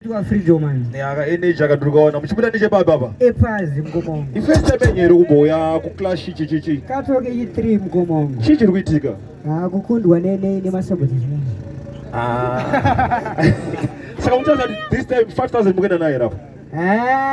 Tuwa freedom man. Nyaka energy akadrukaona muchibуда nechepapa. Epazi mkomongo. Ifirst time yenyere kuboya ku clash chichichi. Katoke yi3 mkomongo. Chichiri kuitika. Kukundwa ne masaboti. Saka mutaza this time 5000 mukenda naye rapo.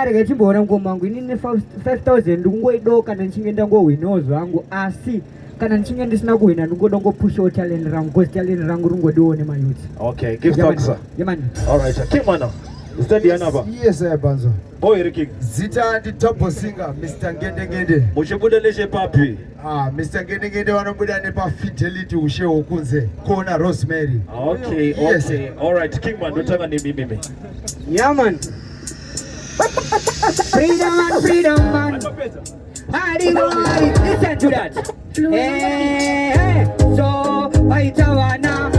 Rega chimboona mkomongo inini 5000 ndikungoidoka ndichingeenda ngowinozo hangu asi kana nichinge ndisina kuwina ndingoda ngopusha talent rangu because talent rangu ringodione mayuti. Okay, give thanks sir. Yamani. All right, sir. King mana. Is that Diana ba? Yes sir Banzo. Boy King. Zita the top singer Mr. Ngende. Muchibuda leche papi. Mr. Ngende wanobuda nepa fidelity ushe okunze. Kona Rosemary. Okay, yes. Okay. All right, King man, notanga ni mimi. Yaman. Freedom man. Hadi boy, listen to that. Hey, so waitawana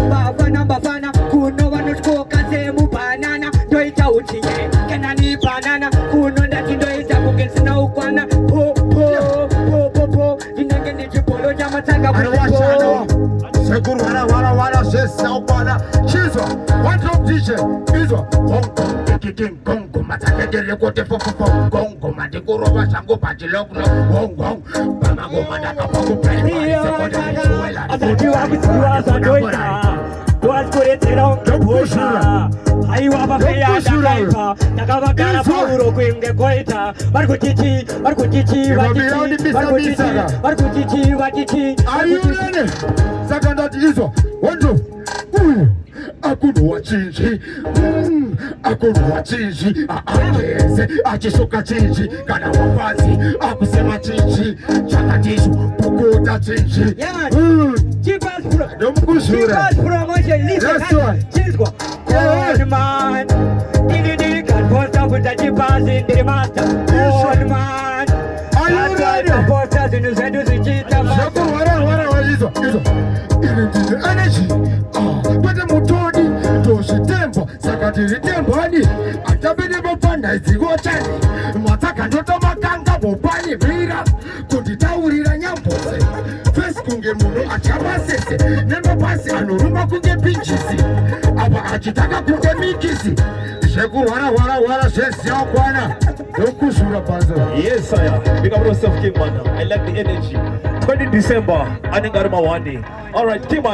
bafana kuno wanoskoka semu banana doita uchinye kenani banana kuno ndati doita kugensina ukwana po inenge nijipolo jamatanga kuno sekuru wala shesa ukwana chizwa one drop DJ izwa King Kongo matakegele kote fofofo Kongo madikuro washango pachilokno Wong Bamago madaka poku play Akuno chinji akuno chinji aageze achishuka chinji kana wafazi akusema chinji chakatishu pukuta chinji Chipas pro nomkushura promotion listen chinzwa on man didi kan posta kuta chipas in the master on man ayuda posta zinuzendo zichita master wara wajizo energy pata mutoni toshi tempo sakatiri temponi atabidi bopanda izigotani mataka ndoto makanga bopani bira kunditaurira nyambose fesi kunge munhu achabasese nemapasi anoruma kunge pinchisi apa achitaka kunge mikisi zvekurwara zvesi yakwana nokuzvura Banzo. Yes sir, big up yourself King man. I like the energy. 20 December anenge ari mahwani. All right King man.